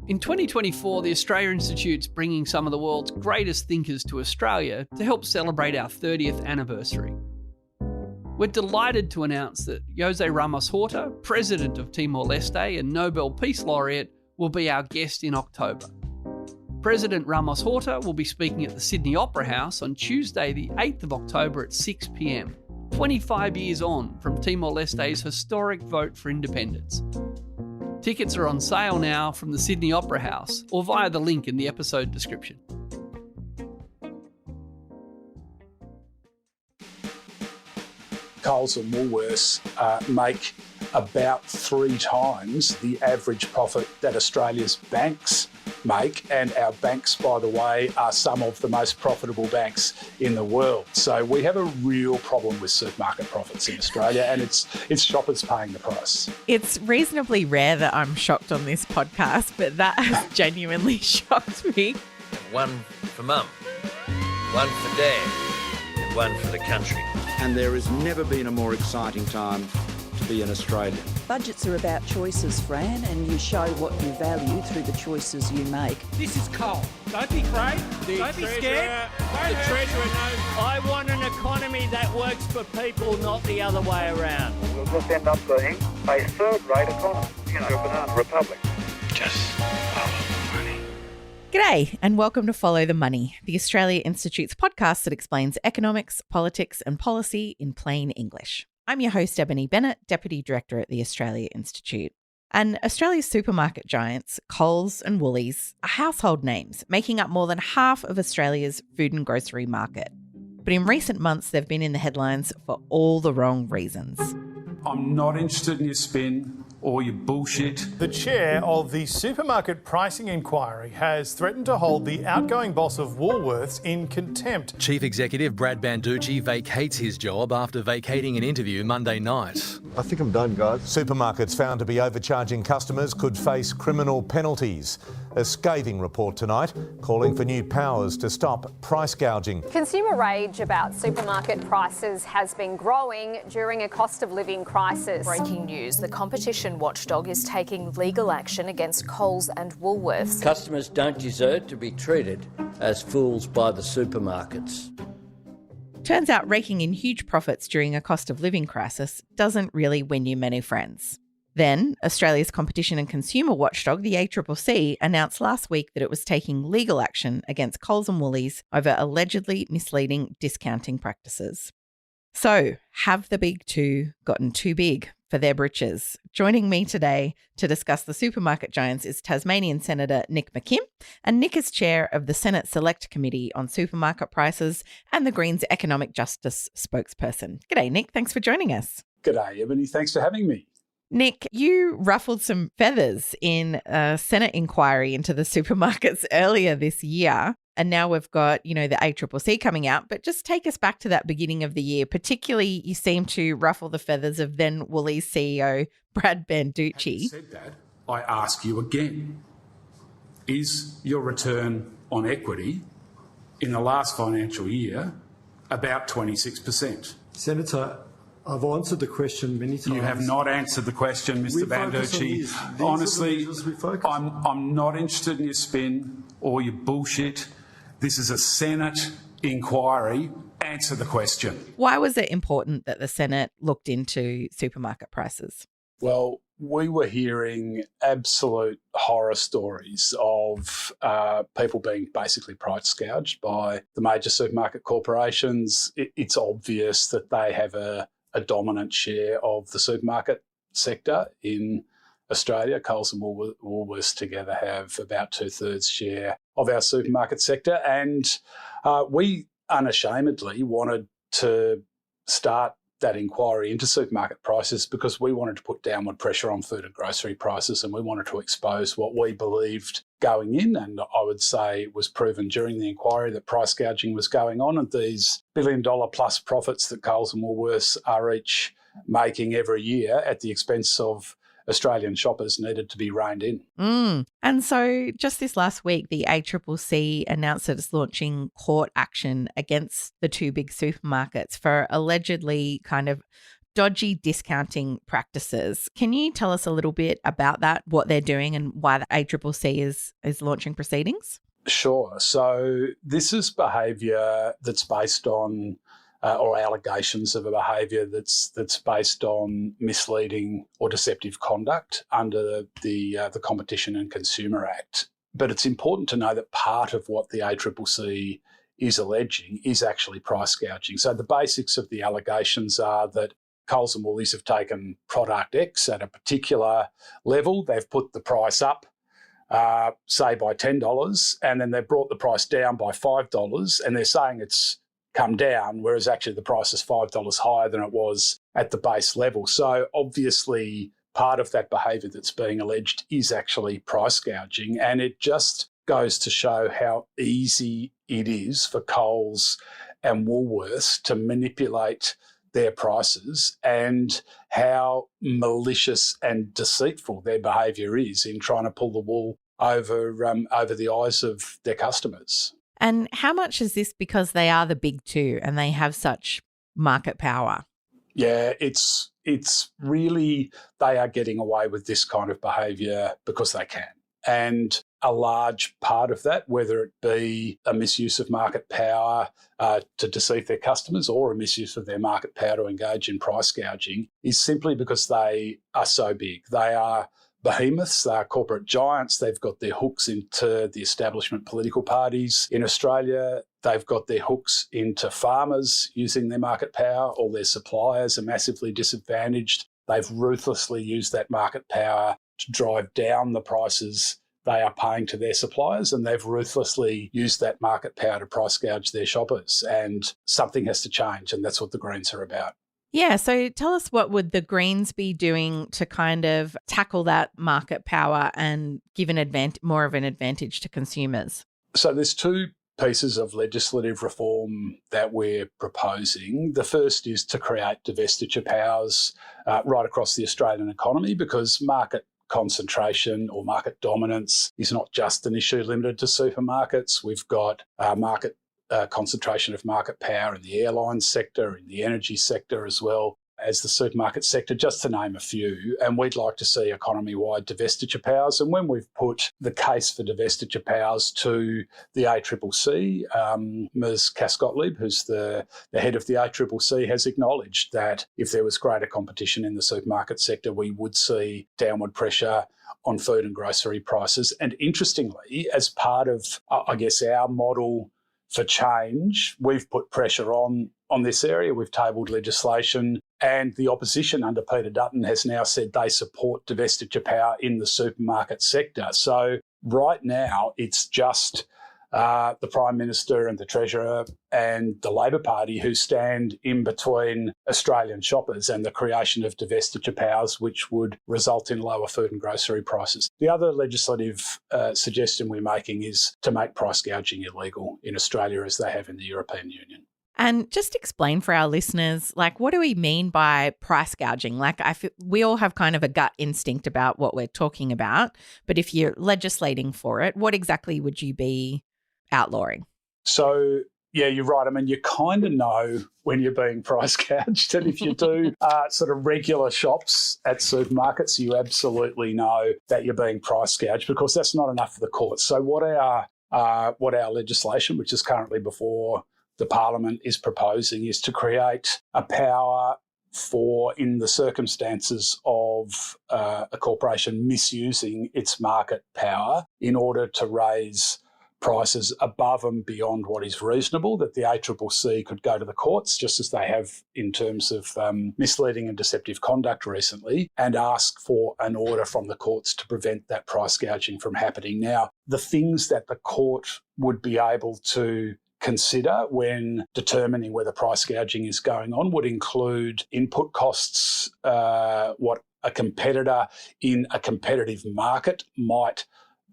In 2024, the Australia Institute's bringing some of the world's greatest thinkers to Australia to help celebrate our 30th anniversary. We're delighted to announce that Jose Ramos Horta, President of Timor-Leste and Nobel Peace Laureate, will be our guest in October. President Ramos Horta will be speaking at the Sydney Opera House on Tuesday the 8th of October at 6 p.m, 25 years on from Timor-Leste's historic vote for independence. Tickets are on sale now from the Sydney Opera House or via the link in the episode description. Coles and Woolworths make about 3 times the average profit that Australia's banks make, and our banks, by the way, are some of the most profitable banks in the world. So we have a real problem with supermarket profits in Australia, and it's shoppers paying the price. It's reasonably rare that I'm shocked on this podcast, but that has genuinely shocked me. One for Mum, one for Dad, and one for the country. And there has never been a more exciting time to be an Australian. Budgets are about choices, Fran, and you show what you value through the choices you make. This is Cole. Don't be afraid. Don't be scared. The Treasurer knows. I want an economy that works for people, not the other way around. We'll just end up being a third-rate economy, a banana republic. Just follow the money. G'day and welcome to Follow the Money, the Australia Institute's podcast that explains economics, politics and policy in plain English. I'm your host, Ebony Bennett, Deputy Director at the Australia Institute. And Australia's supermarket giants, Coles and Woolies, are household names, making up more than half of Australia's food and grocery market. But in recent months, they've been in the headlines for all the wrong reasons. I'm not interested in your spin or your bullshit. The chair of the Supermarket Pricing Inquiry has threatened to hold the outgoing boss of Woolworths in contempt. Chief Executive Brad Banducci vacates his job after vacating an interview Monday night. I think I'm done, guys. Supermarkets found to be overcharging customers could face criminal penalties. A scathing report tonight calling for new powers to stop price gouging. Consumer rage about supermarket prices has been growing during a cost of living crisis. Breaking news, the competition watchdog is taking legal action against Coles and Woolworths. Customers don't deserve to be treated as fools by the supermarkets. Turns out raking in huge profits during a cost of living crisis doesn't really win you many friends. Then, Australia's competition and consumer watchdog, the ACCC, announced last week that it was taking legal action against Coles and Woolies over allegedly misleading discounting practices. So, have the big two gotten too big for their britches? Joining me today to discuss the supermarket giants is Tasmanian Senator Nick McKim, and Nick is chair of the Senate Select Committee on Supermarket Prices and the Greens Economic Justice spokesperson. G'day, Nick. Thanks for joining us. G'day, Ebony. Thanks for having me. Nick, you ruffled some feathers in a Senate inquiry into the supermarkets earlier this year. And now we've got, the ACCC coming out. But just take us back to that beginning of the year. Particularly, you seem to ruffle the feathers of then Woolies CEO Brad Banducci. Having said that, I ask you again, is your return on equity in the last financial year about 26%? Senator, I've answered the question many times. You have not answered the question, Mr. Banducci. Honestly, I'm not interested in your spin or your bullshit. This is a Senate inquiry. Answer the question. Why was it important that the Senate looked into supermarket prices? Well, we were hearing absolute horror stories of people being basically price gouged by the major supermarket corporations. It's obvious that they have a dominant share of the supermarket sector in Australia. Coles and Woolworths together have about 2/3 share of our supermarket sector. And we unashamedly wanted to start that inquiry into supermarket prices because we wanted to put downward pressure on food and grocery prices, and we wanted to expose what we believed going in, and I would say it was proven during the inquiry that price gouging was going on, and these billion-dollar plus profits that Coles and Woolworths are each making every year at the expense of Australian shoppers needed to be reined in. And so just this last week, the ACCC announced that it's launching court action against the two big supermarkets for allegedly kind of dodgy discounting practices. Can you tell us a little bit about that, what they're doing and why the ACCC is launching proceedings? Sure. So this is behaviour that's based on or allegations of a behaviour that's based on misleading or deceptive conduct under the Competition and Consumer Act. But it's important to know that part of what the ACCC is alleging is actually price gouging. So the basics of the allegations are that Coles and Woolies have taken product X at a particular level, they've put the price up, say by $10, and then they've brought the price down by $5, and they're saying it's come down, whereas actually the price is $5 higher than it was at the base level. So obviously part of that behaviour that's being alleged is actually price gouging, and it just goes to show how easy it is for Coles and Woolworths to manipulate their prices and how malicious and deceitful their behaviour is in trying to pull the wool over the eyes of their customers. And how much is this because they are the big two and they have such market power? Yeah, it's really, they are getting away with this kind of behaviour because they can. And a large part of that, whether it be a misuse of market power to deceive their customers or a misuse of their market power to engage in price gouging, is simply because they are so big. They are behemoths, they are corporate giants. They've got their hooks into the establishment political parties. In Australia, they've got their hooks into farmers using their market power. All their suppliers are massively disadvantaged. They've ruthlessly used that market power to drive down the prices they are paying to their suppliers, and they've ruthlessly used that market power to price gouge their shoppers. And something has to change, and that's what the Greens are about. Yeah, so tell us, what would the Greens be doing to kind of tackle that market power and give more of an advantage to consumers? So there's two pieces of legislative reform that we're proposing. The first is to create divestiture powers right across the Australian economy, because market concentration or market dominance is not just an issue limited to supermarkets. We've got market concentration of market power in the airline sector, in the energy sector, as well as the supermarket sector, just to name a few. And we'd like to see economy-wide divestiture powers. And when we've put the case for divestiture powers to the ACCC, Ms. Cass-Gottlieb, who's the head of the ACCC, has acknowledged that if there was greater competition in the supermarket sector, we would see downward pressure on food and grocery prices. And interestingly, as part of, I guess, our model for change, we've put pressure on this area. We've tabled legislation, and the opposition under Peter Dutton has now said they support divestiture power in the supermarket sector. So right now, it's just the Prime Minister and the Treasurer and the Labor Party who stand in between Australian shoppers and the creation of divestiture powers, which would result in lower food and grocery prices. The other legislative suggestion we're making is to make price gouging illegal in Australia, as they have in the European Union. And just explain for our listeners, like, what do we mean by price gouging? Like, we all have kind of a gut instinct about what we're talking about, but if you're legislating for it, what exactly would you be outlawing? So, yeah, you're right. I mean, you kind of know when you're being price gouged, and if you do sort of regular shops at supermarkets, you absolutely know that you're being price gouged, because that's not enough for the courts. So what our legislation, which is currently before the Parliament, is proposing is to create a power for, in the circumstances of a corporation misusing its market power in order to raise prices above and beyond what is reasonable, that the ACCC could go to the courts, just as they have in terms of misleading and deceptive conduct recently, and ask for an order from the courts to prevent that price gouging from happening. Now, the things that the court would be able to consider when determining whether price gouging is going on would include input costs, what a competitor in a competitive market might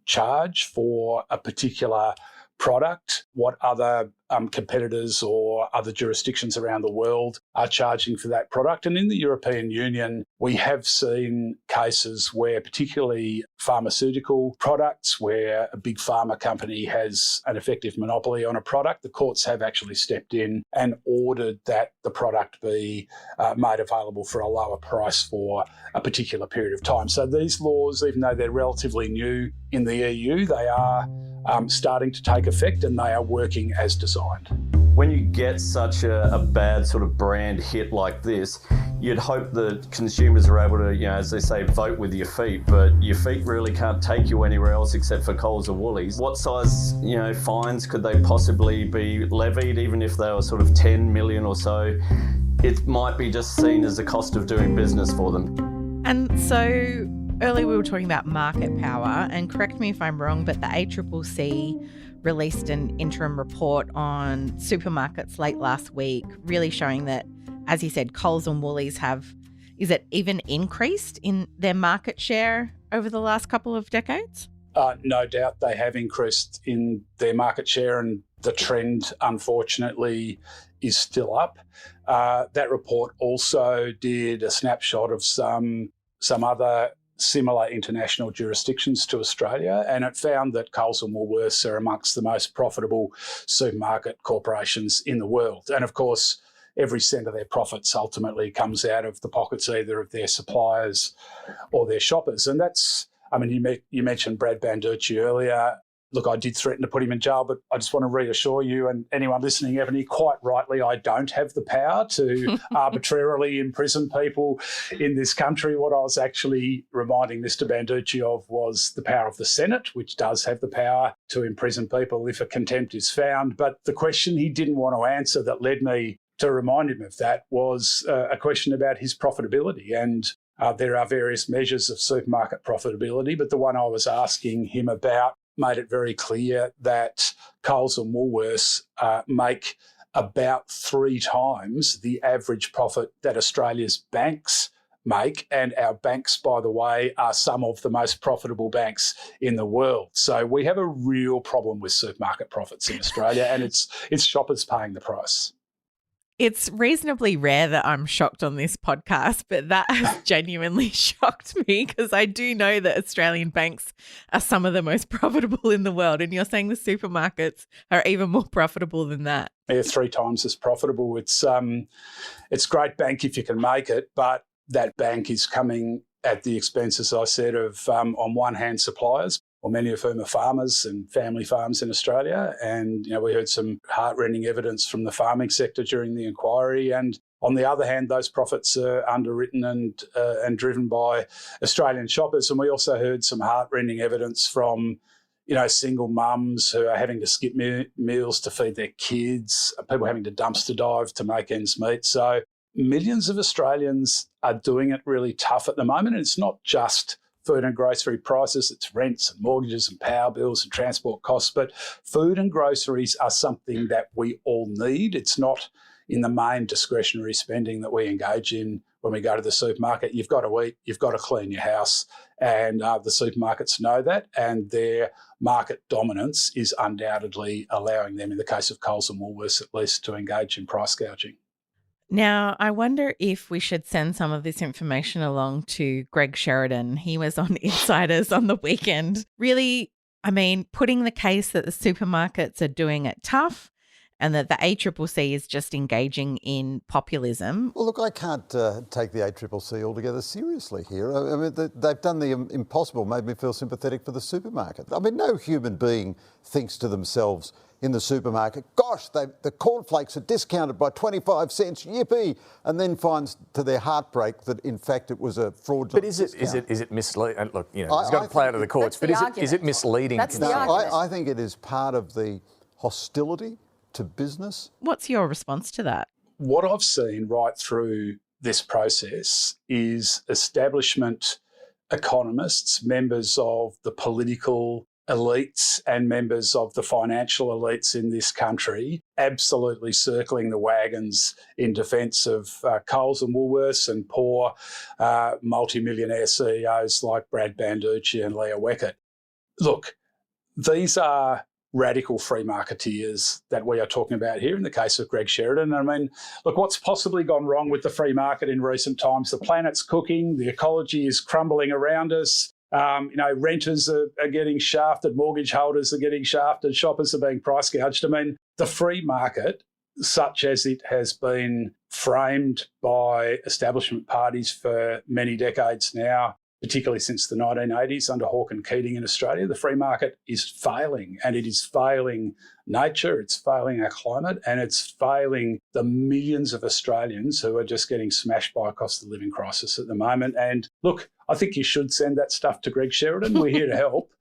charge for a particular product, what other competitors or other jurisdictions around the world are charging for that product. And in the European Union, we have seen cases where particularly pharmaceutical products, where a big pharma company has an effective monopoly on a product, the courts have actually stepped in and ordered that the product be made available for a lower price for a particular period of time. So these laws, even though they're relatively new in the EU, they are starting to take effect and they are working as designed. When you get such a bad sort of brand hit like this, you'd hope that consumers are able to, as they say, vote with your feet, but your feet really can't take you anywhere else except for Coles or Woolies. What size, fines could they possibly be levied, even if they were sort of 10 million or so? It might be just seen as the cost of doing business for them. And so earlier we were talking about market power, and correct me if I'm wrong, but the ACCC released an interim report on supermarkets late last week, really showing that, as you said, Coles and Woolies is it even increased in their market share over the last couple of decades? No doubt they have increased in their market share, and the trend, unfortunately, is still up. That report also did a snapshot of some other similar international jurisdictions to Australia, and it found that Coles and Woolworths are amongst the most profitable supermarket corporations in the world. And of course, every cent of their profits ultimately comes out of the pockets either of their suppliers or their shoppers. And that's, you mentioned Brad Banducci earlier. Look, I did threaten to put him in jail, but I just want to reassure you and anyone listening, Ebony, quite rightly, I don't have the power to arbitrarily imprison people in this country. What I was actually reminding Mr. Banducci of was the power of the Senate, which does have the power to imprison people if a contempt is found. But the question he didn't want to answer that led me to remind him of that was a question about his profitability. And there are various measures of supermarket profitability, but the one I was asking him about made it very clear that Coles and Woolworths make about 3 times the average profit that Australia's banks make. And our banks, by the way, are some of the most profitable banks in the world. So we have a real problem with supermarket profits in Australia, and it's shoppers paying the price. It's reasonably rare that I'm shocked on this podcast, but that has genuinely shocked me because I do know that Australian banks are some of the most profitable in the world. And you're saying the supermarkets are even more profitable than that. Yeah, 3 times as profitable. It's great bank if you can make it, but that bank is coming at the expense, as I said, of on one hand suppliers, or many of whom are farmers and family farms in Australia. And, we heard some heartrending evidence from the farming sector during the inquiry. And on the other hand, those profits are underwritten and driven by Australian shoppers. And we also heard some heartrending evidence from, single mums who are having to skip meals to feed their kids, people having to dumpster dive to make ends meet. So millions of Australians are doing it really tough at the moment. And it's not just food and grocery prices, it's rents and mortgages and power bills and transport costs. But food and groceries are something that we all need. It's not in the main discretionary spending that we engage in when we go to the supermarket. You've got to eat, you've got to clean your house, and the supermarkets know that, and their market dominance is undoubtedly allowing them, in the case of Coles and Woolworths at least, to engage in price gouging. Now, I wonder if we should send some of this information along to Greg Sheridan. He was on Insiders on the weekend. Really, putting the case that the supermarkets are doing it tough and that the ACCC is just engaging in populism. Well, look, I can't take the ACCC altogether seriously here. They've done the impossible, made me feel sympathetic for the supermarket. No human being thinks to themselves in the supermarket, gosh, the cornflakes are discounted by 25 cents, yippee, and then finds to their heartbreak that in fact it was a fraudulent But is it misleading? Look, it's got to play out of the courts, but is it misleading? That's the argument. I think it is part of the hostility to business. What's your response to that? What I've seen right through this process is establishment economists, members of the political elites and members of the financial elites in this country absolutely circling the wagons in defence of Coles and Woolworths and poor multimillionaire CEOs like Brad Banducci and Leah Weckert. Look, these are radical free marketeers that we are talking about here in the case of Greg Sheridan. I mean, look, what's possibly gone wrong with the free market in recent times? The planet's cooking, the ecology is crumbling around us. Renters are getting shafted, mortgage holders are getting shafted, shoppers are being price gouged. I mean, the free market, such as it has been framed by establishment parties for many decades now, particularly since the 1980s under Hawke and Keating in Australia, the free market is failing, and it is failing nature, it's failing our climate, and it's failing the millions of Australians who are just getting smashed by a cost of living crisis at the moment. And look, I think you should send that stuff to Greg Sheridan. We're here to help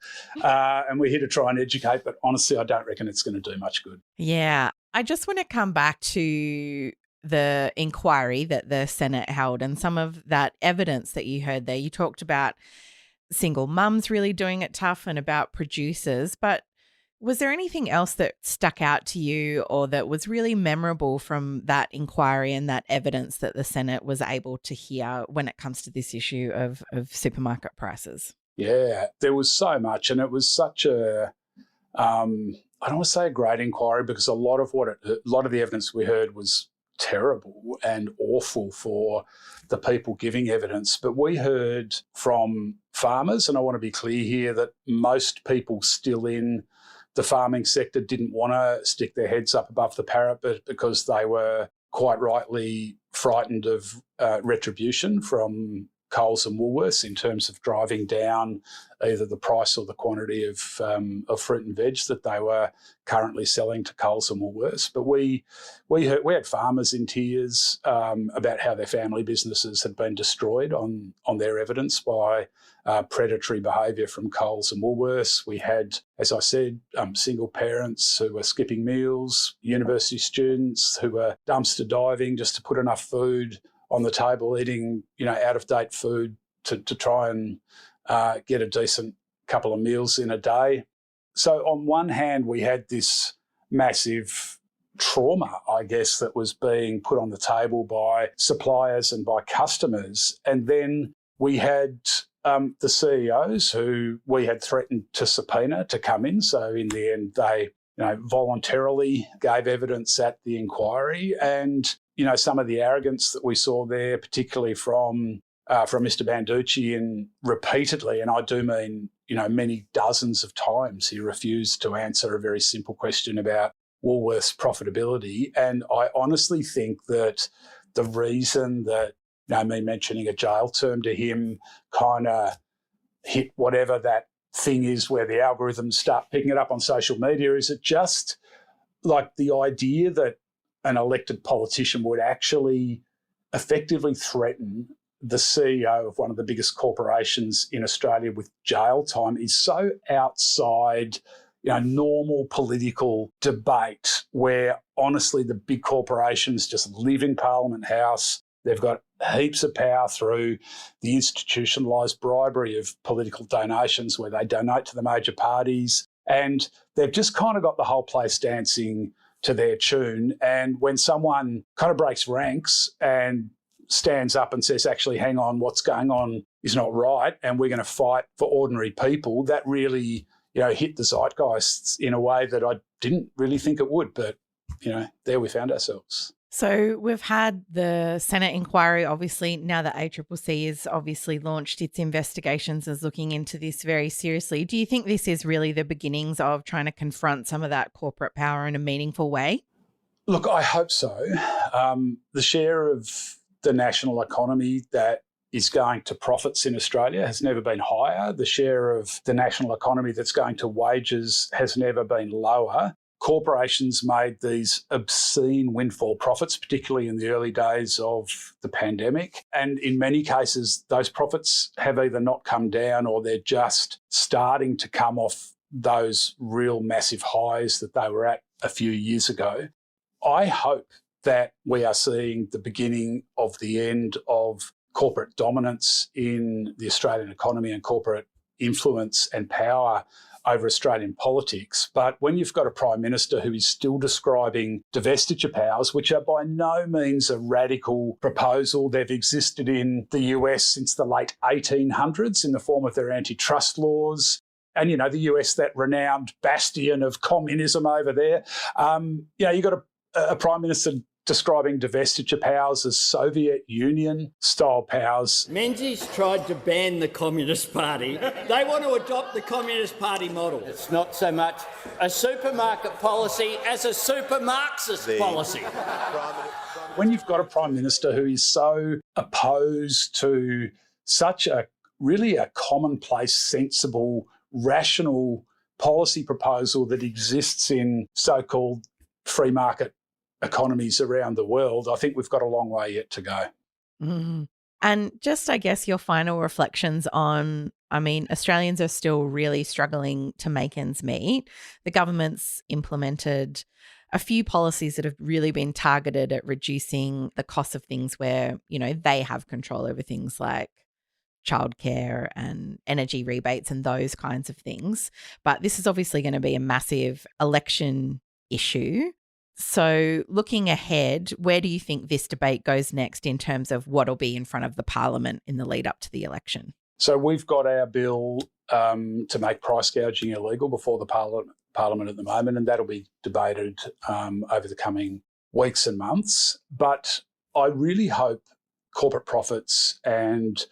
and we're here to try and educate, but honestly, I don't reckon it's going to do much good. Yeah. I just want to come back to the inquiry that the Senate held and some of that evidence that you heard there. You talked about single mums really doing it tough and about producers, but was there anything else that stuck out to you or that was really memorable from that inquiry and that evidence that the Senate was able to hear when it comes to this issue of supermarket prices? Yeah, there was so much, and it was such a I don't want to say a great inquiry, because a lot of the evidence we heard was terrible and awful for the people giving evidence. But we heard from farmers, and I want to be clear here that most people still in the farming sector didn't want to stick their heads up above the parapet because they were quite rightly frightened of retribution from Coles and Woolworths in terms of driving down either the price or the quantity of fruit and veg that they were currently selling to Coles and Woolworths. But we had farmers in tears about how their family businesses had been destroyed on their evidence by predatory behaviour from Coles and Woolworths. We had, as I said, single parents who were skipping meals, university students who were dumpster diving just to put enough food on the table, eating out-of-date food to try and get a decent couple of meals in a day. So on one hand, we had this massive trauma, I guess, that was being put on the table by suppliers and by customers. And then we had the CEOs who we had threatened to subpoena to come in. So in the end, they voluntarily gave evidence at the inquiry. And some of the arrogance that we saw there, particularly from Mr. Banducci, and repeatedly, and I do mean, many dozens of times, he refused to answer a very simple question about Woolworths' profitability. And I honestly think that the reason that, me mentioning a jail term to him kind of hit whatever that thing is where the algorithms start picking it up on social media is it just like the idea that an elected politician would actually effectively threaten the CEO of one of the biggest corporations in Australia with jail time is so outside, normal political debate, where honestly the big corporations just live in Parliament House. They've got heaps of power through the institutionalised bribery of political donations where they donate to the major parties. And they've just kind of got the whole place dancing to their tune. And when someone kind of breaks ranks and stands up and says, actually, hang on, what's going on is not right, and we're going to fight for ordinary people, that really, hit the zeitgeist in a way that I didn't really think it would. But, there we found ourselves. So we've had the Senate inquiry, obviously. Now that ACCC has obviously launched its investigations, is looking into this very seriously. Do you think this is really the beginnings of trying to confront some of that corporate power in a meaningful way? Look, I hope so. The share of the national economy that is going to profits in Australia has never been higher. The share of the national economy that's going to wages has never been lower. Corporations made these obscene windfall profits, particularly in the early days of the pandemic. And in many cases, those profits have either not come down or they're just starting to come off those real massive highs that they were at a few years ago. I hope that we are seeing the beginning of the end of corporate dominance in the Australian economy and corporate influence and power over Australian politics. But when you've got a Prime Minister who is still describing divestiture powers, which are by no means a radical proposal, they've existed in the US since the late 1800s in the form of their antitrust laws. And, the US, that renowned bastion of communism over there. You've got a Prime Minister describing divestiture powers as Soviet Union-style powers. Menzies tried to ban the Communist Party. They want to adopt the Communist Party model. It's not so much a supermarket policy as a super-Marxist policy. When you've got a Prime Minister who is so opposed to such a commonplace, sensible, rational policy proposal that exists in so-called free market economies around the world, I think we've got a long way yet to go. Mm-hmm. And just, I guess, your final reflections on, Australians are still really struggling to make ends meet. The government's implemented a few policies that have really been targeted at reducing the cost of things where, they have control over things like childcare and energy rebates and those kinds of things. But this is obviously going to be a massive election issue. So looking ahead, where do you think this debate goes next in terms of what will be in front of the Parliament in the lead up to the election? So we've got our bill to make price gouging illegal before the Parliament at the moment, and that'll be debated over the coming weeks and months. But I really hope corporate profits and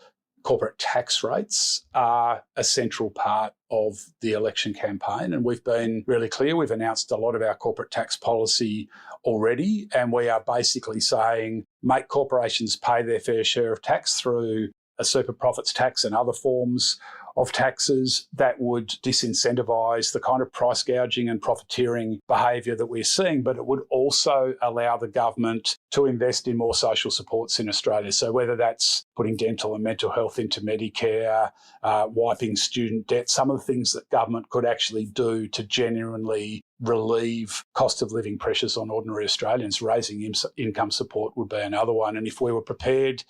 corporate tax rates are a central part of the election campaign. And we've been really clear. We've announced a lot of our corporate tax policy already. And we are basically saying make corporations pay their fair share of tax through a super profits tax and other forms of taxes that would disincentivise the kind of price gouging and profiteering behaviour that we're seeing, but it would also allow the government to invest in more social supports in Australia. So whether that's putting dental and mental health into Medicare, wiping student debt, some of the things that government could actually do to genuinely relieve cost of living pressures on ordinary Australians, raising income support would be another one. And if we were prepared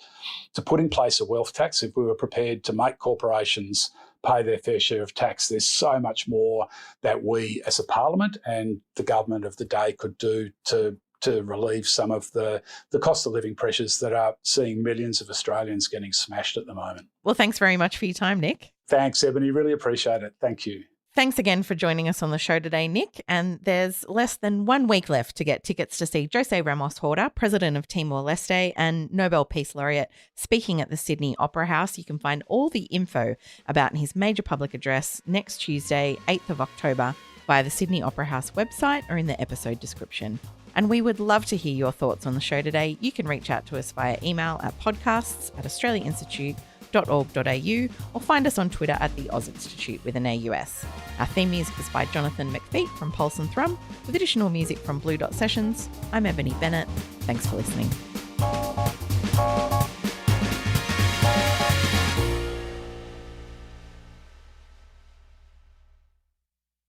to put in place a wealth tax, if we were prepared to make corporations pay their fair share of tax, there's so much more that we as a parliament and the government of the day could do to relieve some of the cost of living pressures that are seeing millions of Australians getting smashed at the moment. Well, thanks very much for your time, Nick. Thanks, Ebony. Really appreciate it. Thank you. Thanks again for joining us on the show today, Nick. And there's less than 1 week left to get tickets to see Jose Ramos-Horta, President of Timor-Leste and Nobel Peace Laureate, speaking at the Sydney Opera House. You can find all the info about his major public address next Tuesday, 8th of October, via the Sydney Opera House website or in the episode description. And we would love to hear your thoughts on the show today. You can reach out to us via email at podcasts@australiainstitute.org.au or find us on Twitter at the Oz Institute with an AUS. Our theme music is by Jonathan McFeet from Pulse and Thrum, with additional music from Blue Dot Sessions. I'm Ebony Bennett. Thanks for listening.